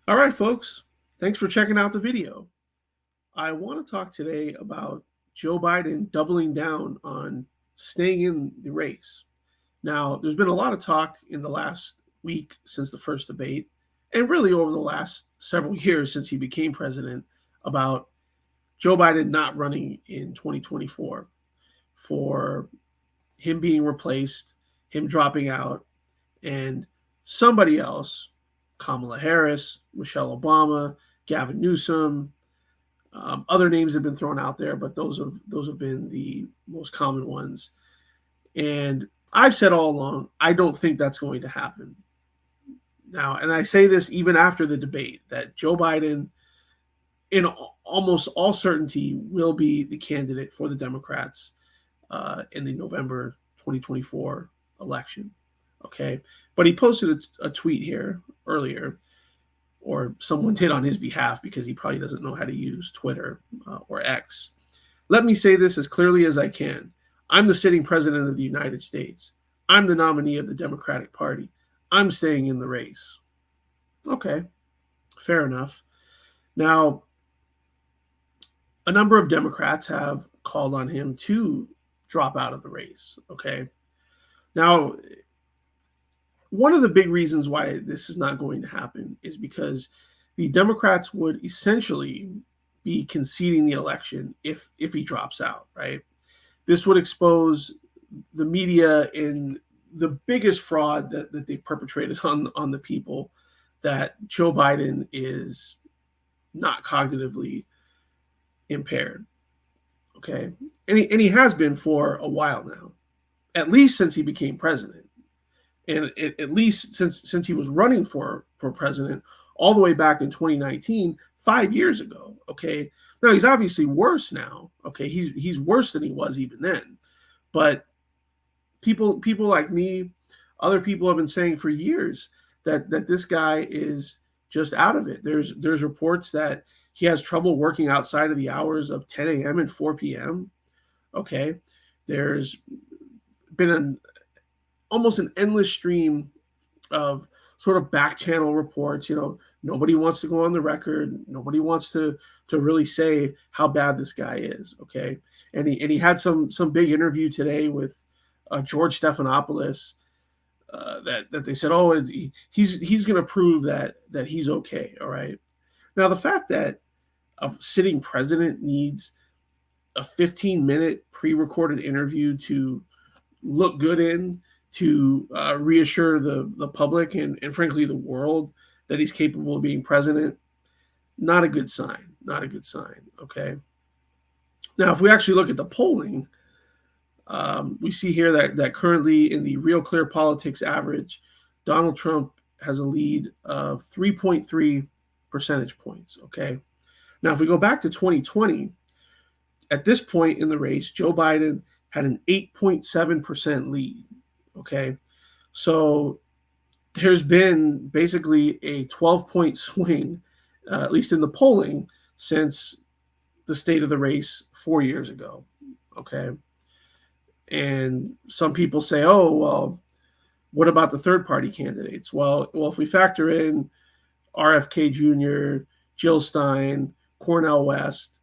All right, folks. Thanks for checking out the video. I want to talk today about Joe Biden doubling down on staying in the race. Now, there's been a lot of talk in the last week since the first debate, and really over the last several years since he became president, about Joe Biden not running in 2024 for him being replaced, him dropping out, and somebody else, Kamala Harris, Michelle Obama, Gavin Newsom. Other names have been thrown out there, but those have been the most common ones. And I've said all along, I don't think that's going to happen. Now, and I say this even after the debate, that Joe Biden, in almost all certainty, will be the candidate for the Democrats in the November 2024 election. Okay. But he posted a tweet here earlier, or someone did on his behalf because he probably doesn't know how to use Twitter or X. Let me say this as clearly as I can. I'm the sitting president of the United States. I'm the nominee of the Democratic Party. I'm staying in the race. Okay, fair enough. Now, a number of Democrats have called on him to drop out of the race. Okay. Now, one of the big reasons why this is not going to happen is because the Democrats would essentially be conceding the election if he drops out, right? This would expose the media in the biggest fraud that they've perpetrated on the people, that Joe Biden is not cognitively impaired. Okay. And he has been for a while now, at least since he became president. And at least since he was running for president all the way back in 2019, 5 years ago. Okay. Now he's obviously worse now. Okay. He's worse than he was even then. But people like me, other people have been saying for years that this guy is just out of it. There's reports that he has trouble working outside of the hours of 10 a.m. and 4 p.m. Okay. There's been almost an endless stream of sort of back channel reports. Nobody wants to go on the record. Nobody wants to really say how bad this guy is. Okay. And he had some big interview today with George Stephanopoulos, that they said, oh, he's going to prove that he's okay. All right. Now, the fact that a sitting president needs a 15-minute pre-recorded interview to look good in, to reassure the public and frankly the world that he's capable of being president, not a good sign. Not a good sign. Okay. Now, if we actually look at the polling, we see here that currently in the Real Clear Politics average, Donald Trump has a lead of 3.3 percentage points. Okay. Now, if we go back to 2020, at this point in the race, Joe Biden had an 8.7% lead. Okay. So there's been basically a 12-point swing, at least in the polling, since the state of the race 4 years ago. Okay. And some people say, oh, well, what about the third party candidates? Well, if we factor in RFK Jr., Jill Stein, Cornel West,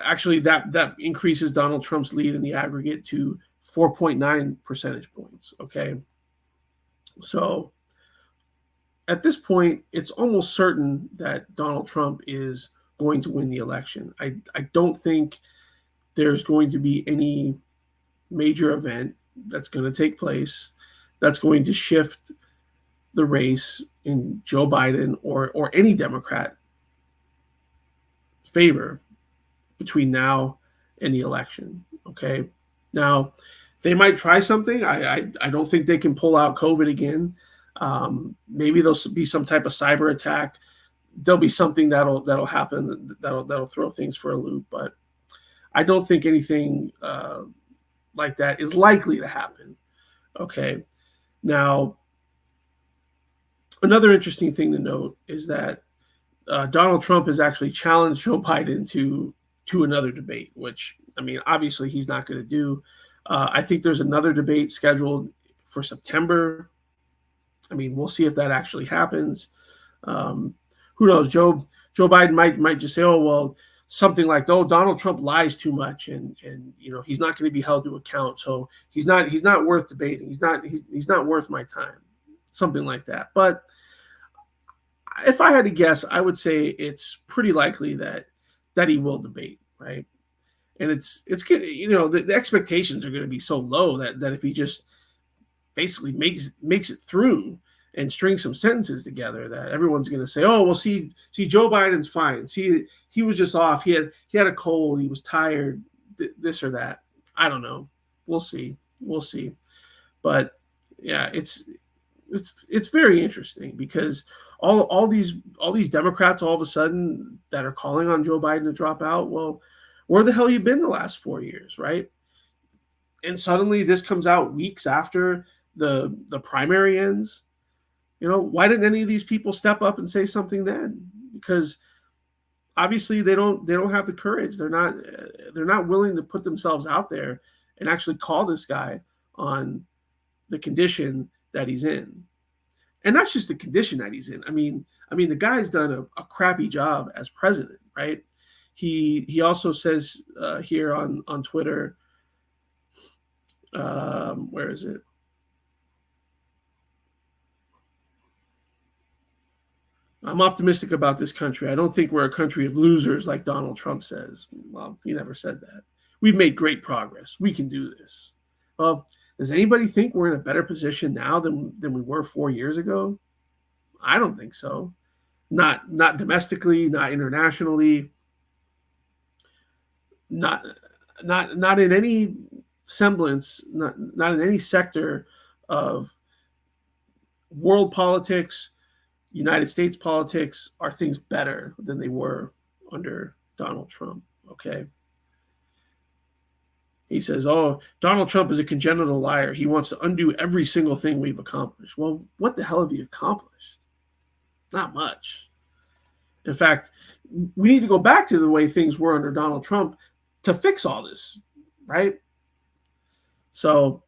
actually that increases Donald Trump's lead in the aggregate to 4.9 percentage points. Okay. So at this point, it's almost certain that Donald Trump is going to win the election. I don't think there's going to be any major event that's going to take place that's going to shift the race in Joe Biden or any Democrat favor between now and the election. Okay. Now, they might try something. I don't think they can pull out COVID again. Maybe there'll be some type of cyber attack. There'll be something that'll happen that'll throw things for a loop. But I don't think anything like that is likely to happen. Okay. Now, another interesting thing to note is that Donald Trump has actually challenged Joe Biden to another debate, which, I mean, obviously he's not going to do. I think there's another debate scheduled for September. I mean, we'll see if that actually happens. Um, who knows? Joe Biden might just say, oh well, something like, oh, Donald Trump lies too much, and he's not going to be held to account, so he's not worth debating. He's not worth my time, something like that. But if I had to guess, I would say it's pretty likely that he will debate, right? And it's good. The expectations are going to be so low that if he just basically makes it through and strings some sentences together, that everyone's going to say, oh well, see Joe Biden's fine, see he was just off, he had a cold, he was tired, this or that. I don't know, we'll see. But yeah, it's very interesting because all these Democrats all of a sudden that are calling on Joe Biden to drop out, well, where the hell you been the last 4 years, right? And suddenly this comes out weeks after the primary ends. Why didn't any of these people step up and say something then? Because obviously they don't have the courage. They're not willing to put themselves out there and actually call this guy on the condition that he's in. And that's just the condition that he's in. I mean, the guy's done a crappy job as president, right? He also says here on Twitter, where is it? I'm optimistic about this country. I don't think we're a country of losers like Donald Trump says. Well, he never said that. We've made great progress. We can do this. Well, does anybody think we're in a better position now than we were 4 years ago? I don't think so. Not domestically, not internationally, not not in any semblance, not in any sector of world politics, United States politics. Are things better than they were under Donald Trump? Okay. He says, oh, Donald Trump is a congenital liar. He wants to undo every single thing we've accomplished. Well, what the hell have you accomplished? Not much. In fact, we need to go back to the way things were under Donald Trump to fix all this, right? So,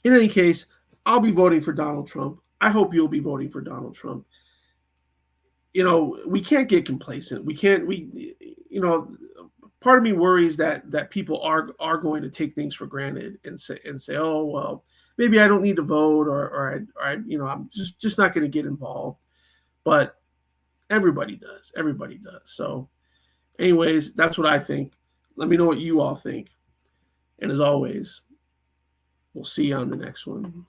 in any case, I'll be voting for Donald Trump. I hope you'll be voting for Donald Trump. We can't get complacent. Part of me worries that people are going to take things for granted and say, oh well, maybe I don't need to vote, or I'm just not going to get involved. But everybody does. Everybody does. So, anyways, that's what I think. Let me know what you all think. And as always, we'll see you on the next one.